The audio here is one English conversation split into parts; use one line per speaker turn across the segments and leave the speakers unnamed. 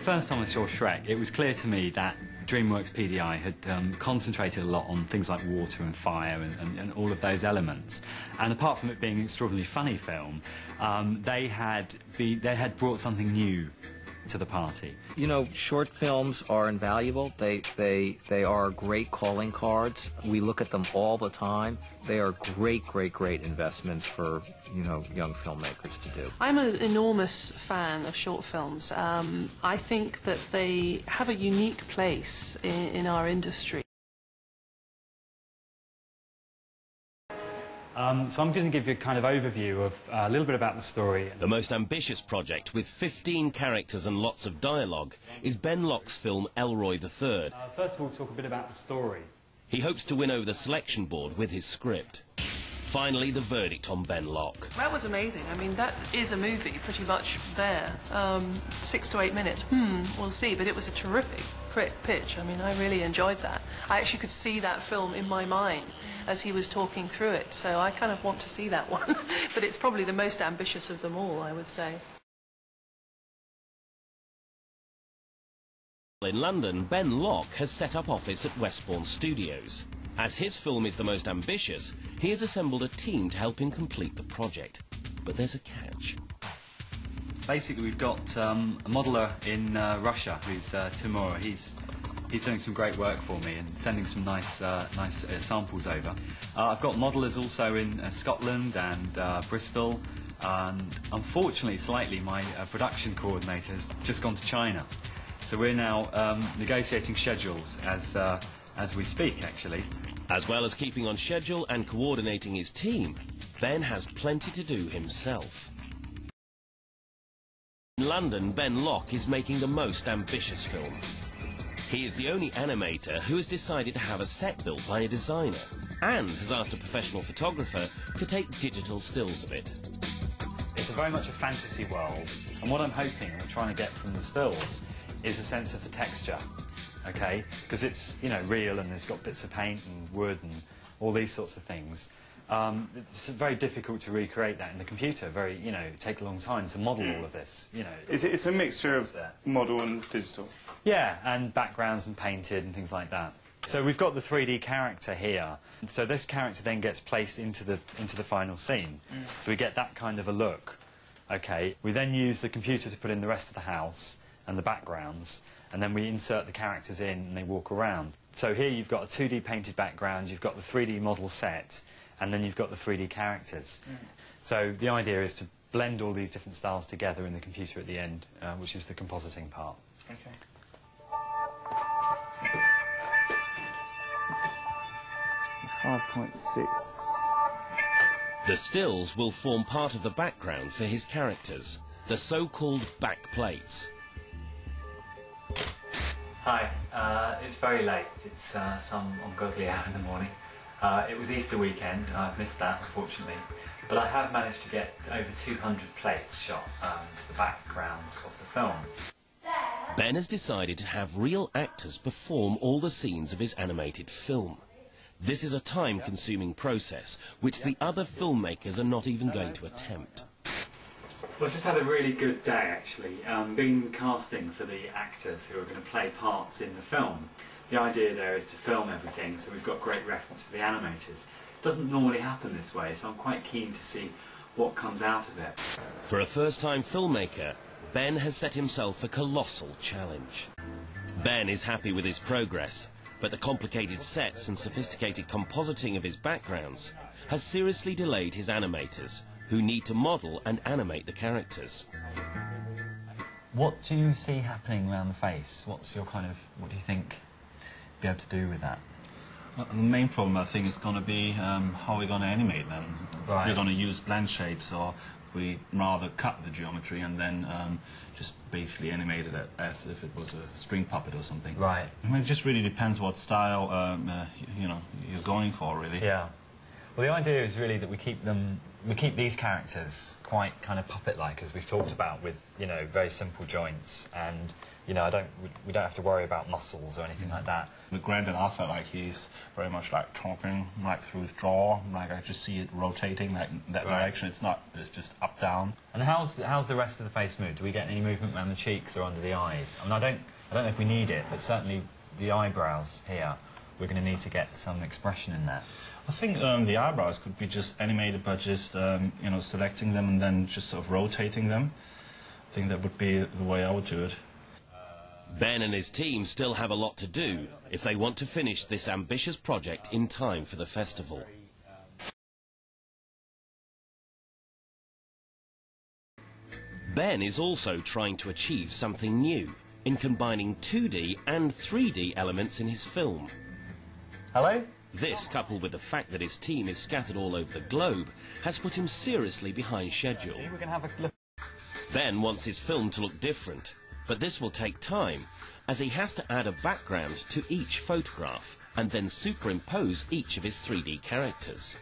first time I saw Shrek, it was clear to me that DreamWorks PDI had concentrated a lot on things like water and fire and all of those elements. And apart from it being an extraordinarily funny film, they had brought something new to the party.
You know, short films are invaluable. They are great calling cards. We look at them all the time. They are great investments for, you know, young filmmakers to do.
I'm an enormous fan of short films. I think that they have a unique place in our industry.
So I'm going to give you a kind of overview of a little bit about the story.
The most ambitious project, with 15 characters and lots of dialogue, is Ben Lock's film Elroy the Third.
First of all, talk a bit about the story.
He hopes to win over the selection board with his script. Finally, the verdict on Ben Lock.
That was amazing. I mean, that is a movie pretty much there. 6 to 8 minutes. We'll see. But it was a terrific pitch. I mean, I really enjoyed that. I actually could see that film in my mind as he was talking through it. So I kind of want to see that one. But it's probably the most ambitious of them all, I would say.
In London, Ben Lock has set up office at Westbourne Studios. As his film is the most ambitious, he has assembled a team to help him complete the project. But there's a catch.
Basically, we've got a modeller in Russia, who's Timur. He's doing some great work for me and sending some nice samples over. I've got modellers also in Scotland and Bristol. And unfortunately, slightly, my production coordinator has just gone to China. So we're now negotiating schedules as we speak, actually.
As well as keeping on schedule and coordinating his team, Ben has plenty to do himself. In London, Ben Lock is making the most ambitious film. He is the only animator who has decided to have a set built by a designer and has asked a professional photographer to take digital stills of it.
It's very much a fantasy world, and what I'm hoping and trying to get from the stills is a sense of the texture. Okay, because it's, you know, real and it's got bits of paint and wood and all these sorts of things. It's very difficult to recreate that in the computer. Take a long time to model all of this. You know,
it's a mixture of model and digital. Yeah,
and backgrounds and painted and things like that. So we've got the 3D character here. So this character then gets placed into the final scene. So we get that kind of a look. Okay, we then use the computer to put in the rest of the house and the backgrounds. And then we insert the characters in and they walk around. So here you've got a 2D painted background, you've got the 3D model set, and then you've got the 3D characters. So the idea is to blend all these different styles together in the computer at the end, which is the compositing part.
Okay. .6.
The stills will form part of the background for his characters, the so-called back plates.
Hi, it's very late. It's some ungodly hour in the morning. It was Easter weekend. I've missed that, unfortunately. But I have managed to get over 200 plates shot, the backgrounds of the film.
Ben has decided to have real actors perform all the scenes of his animated film. This is a time-consuming process, which the other filmmakers are not even going to attempt.
Well, I just had a really good day, actually. Been casting for the actors who are going to play parts in the film. The idea there is to film everything, so we've got great reference for the animators. It doesn't normally happen this way, so I'm quite keen to see what comes out of it.
For a first-time filmmaker, Ben has set himself a colossal challenge. Ben is happy with his progress, but the complicated sets and sophisticated compositing of his backgrounds has seriously delayed his animators, who need to model and animate the characters.
What do you see happening around the face? What do you think be able to do with that?
The main problem, I think, is going to be how we're going to animate them.
Right.
If we're going to use blend shapes, or we rather cut the geometry and then just basically animate it as if it was a string puppet or something.
Right.
I mean, it just really depends what style you're going for, really.
Yeah. Well, the idea is really that we keep these characters quite kind of puppet-like, as we've talked about, with, you know, very simple joints, and, you know, we don't have to worry about muscles or anything like that.
With Grandin, I felt like he's very much like talking, like through his jaw, like I just see it rotating, like in that direction. It's just up, down.
And how's the rest of the face moved? Do we get any movement around the cheeks or under the eyes? I mean, I don't know if we need it, but certainly the eyebrows here, we're going to need to get some expression in there.
I think the eyebrows could be just animated by just, you know, selecting them and then just sort of rotating them. I think that would be the way I would do it.
Ben and his team still have a lot to do if they want to finish this ambitious project in time for the festival. Ben is also trying to achieve something new in combining 2D and 3D elements in his film.
Hello?
This, coupled with the fact that his team is scattered all over the globe, has put him seriously behind schedule.
We're going to have a look.
Ben wants his film to look different, but this will take time, as he has to add a background to each photograph and then superimpose each of his 3D characters.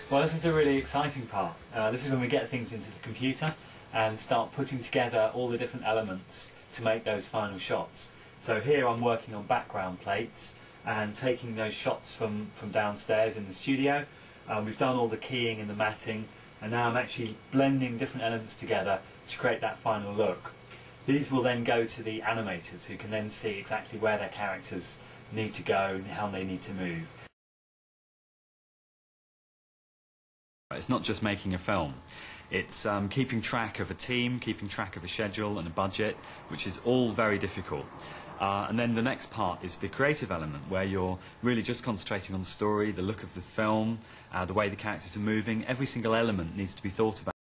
Well, this is the really exciting part. This is when we get things into the computer and start putting together all the different elements to make those final shots. So here I'm working on background plates and taking those shots from downstairs in the studio. We've done all the keying and the matting, and now I'm actually blending different elements together to create that final look. These will then go to the animators, who can then see exactly where their characters need to go and how they need to move. It's not just making a film. It's keeping track of a team, keeping track of a schedule and a budget, which is all very difficult. And then the next part is the creative element, where you're really just concentrating on the story, the look of the film, the way the characters are moving. Every single element needs to be thought about.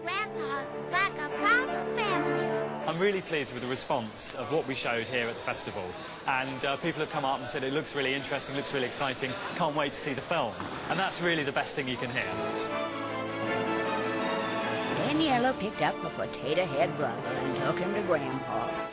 Grandpa's like a proper family.
I'm really pleased with the response of what we showed here at the festival, and people have come up and said it looks really interesting, looks really exciting, can't wait to see the film. And that's really the best thing you can hear.
Then Yellow picked up a potato head brother and took him to Grandpa.